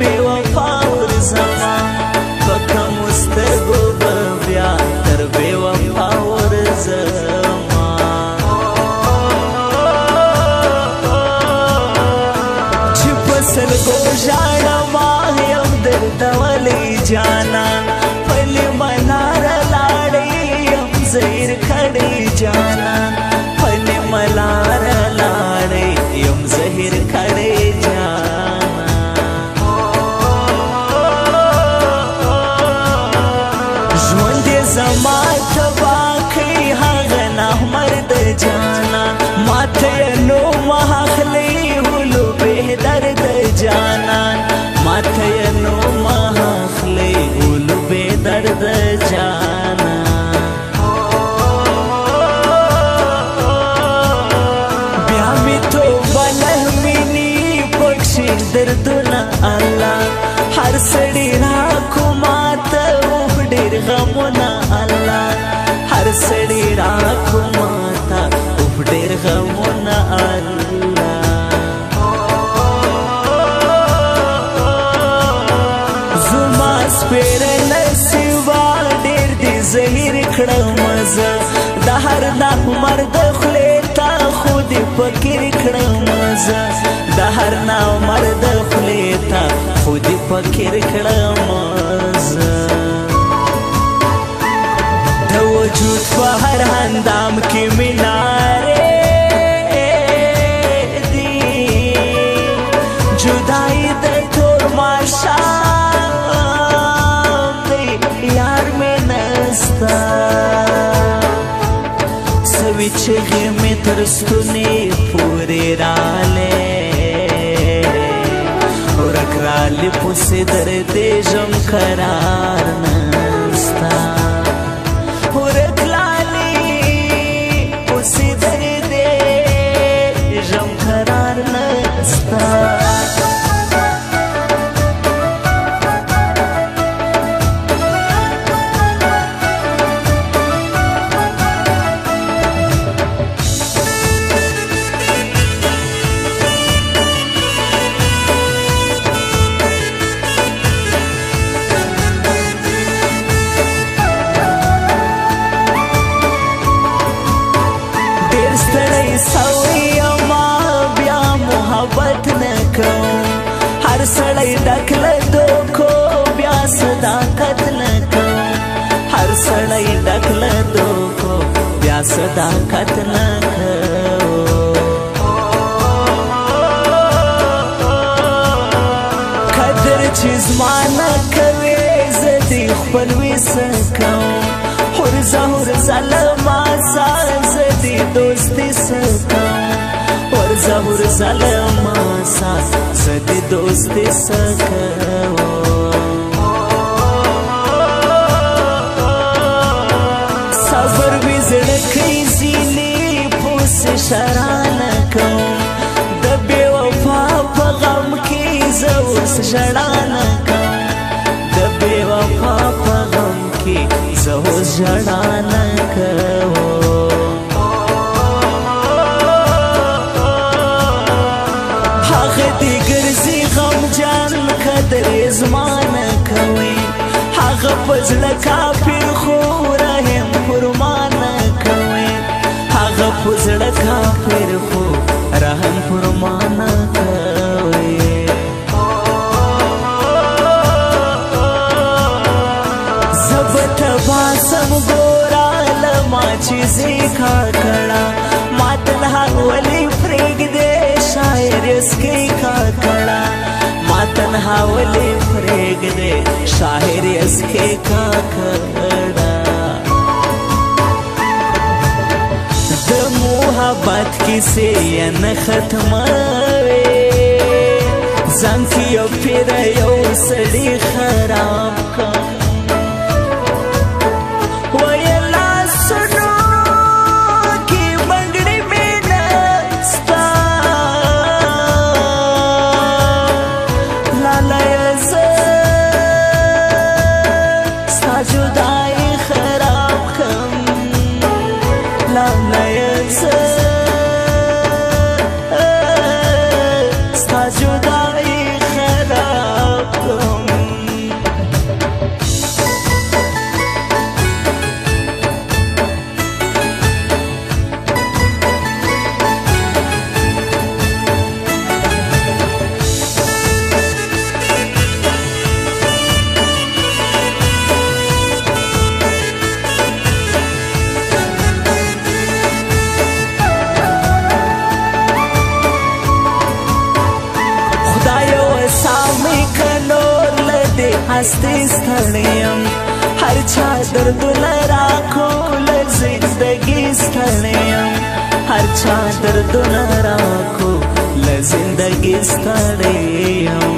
بے وفا ورزما پکه مسترګو به بیا تر بے وفا ورزما چې په سلګو ژاړما یم درته ولې جانان پلې منار لاړې یم زهیر کړې جانان پلې ملار لاړې یم زهیر کړې زما تبا کئی هاغه نامرد جانان ماته نو مخلی هلو به درد جانان ماته نو مخلی هلو به درد جانان بیا می تو بلهمینی بخشی دردونه الله هر سړی راکو ماته ډېر غمونه الله هر سړی راکو ماته ډېر غمونه الله زما سپېره نصیبه ډېر دې زهیر کړم زه د هر نامرد خولې ته خو دې فکر کړم زه د هر نامرد خولې ته خو دې فکر کړم زه وجود په هر اندام کې مینارې دي جدائی د تور ماښام دی یار مې نسته سوي چغې مې تر ستونې پورې رالی ورک رالی پسې دردې ژم قرار نسته هر سړی ډک له دوکو بیا صداقت نه کوم هر سړی ډک له دوکو بیا صداقت نه کوم قدر چې زما نه کوې زه دې خپل ویسه کوم هرزه هرزه له ما سره زه دې دوستي څه کوم ظهور ظلما ساس زدی دوستی سکو صبر بی زڑکی زیلی پوس شرانه کوم د بے وفا په غم کې زوس ژړانه کوم د بے وفا په غم کې زوس ژړانه کوم زمانه کوي هغه پزړه کافر خو رحم فرمانه کوي هغه پزړه کافر خو رحم فرمانه کوي زبط باسم ګورا لما چیزې کا کړه ماتل هغه پرېګ دې شاعر اسکی کا کړه تنها ولی فریگ دے شاعر اس کے کا کڑا د محبت کسی ین ختموے زن کی یو پیر یو سڑی خراب کم जुदाई खराब ناستې ستړی یم هر چا دردونه راکول زندګي ستړی یم هر چا دردونه راکول زندګي ستړی یم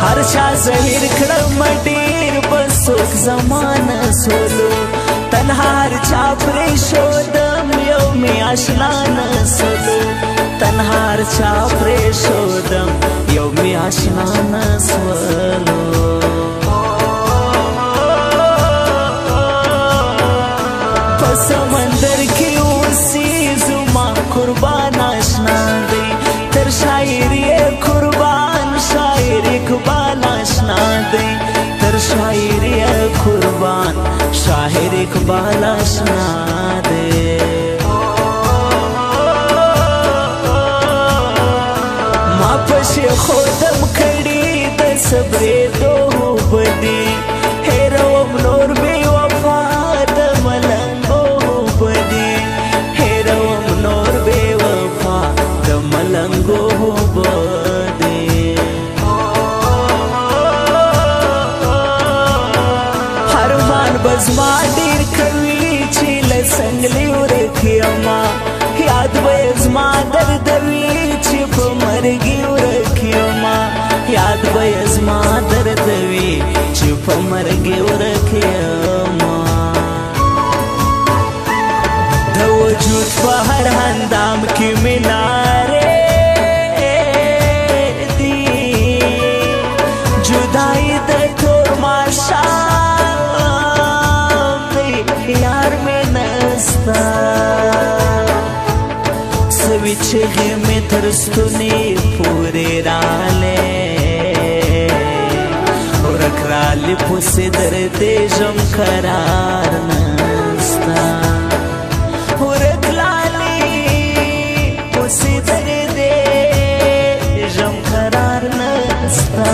هر چا زهیر کړم ډېر بسوک زمانه سولو تنها هر چا پرېښودم یو مې اشنا نه سولو تنها هر چا پرېښودم یو مې اشنا نه سولو په سمندر کې اوسي زما قربان اشنا دی تر شاعر یې قربان شاعر اقبال اشنا دی تر شاعر یې قربان شاعر اقبال اشنا دی ما پسې خودم کړي د صبرېدو بدي هېروم نور بې وفا د ملنګو بدي هېروم نور بې وفا د ملنګو بدي هرمان بزما ډېر کوي چې له څنګلې ورک یمه یاد به یې زما دردوي چې په مرګي ورک یمه یاد به یې زما دردوي چې په مرګي ورک یمه د وجود په هر اندام کې مې نارې دي جدایي د تور ماښام دی یار مې نسته سوي چغې مې تر ستونې پورې راغلې ورک رالې پسې دردې ژم قرار نسته ورک لالې پسې دردې ژم قرار نسته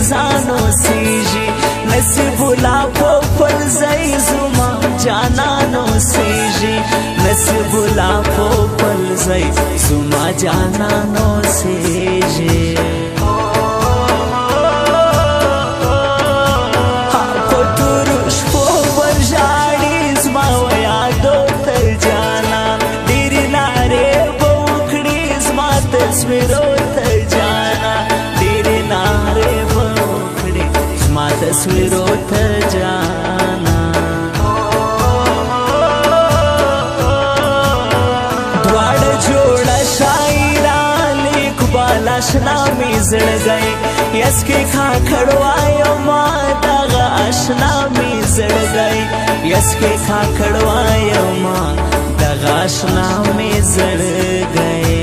میزانو سیجی نصیب لا په پل ځای زما جانانو سیجی نصیب لا په پل ځای زما جانانو سیجی په تورو شپو ورژاړي زما و یادو تر جانا ډېرې لارې به وکړي زما تصویرو ته جانا ډېرې لارې ما تصویرو ته جانا دواړه جوړه شاعران اقبال اشنا مې زړه گئے یس کې کاکړ وایما دغه اشنا مې زړه گئے یس کې کاکړ وایما دغه اشنا مې زړه گئے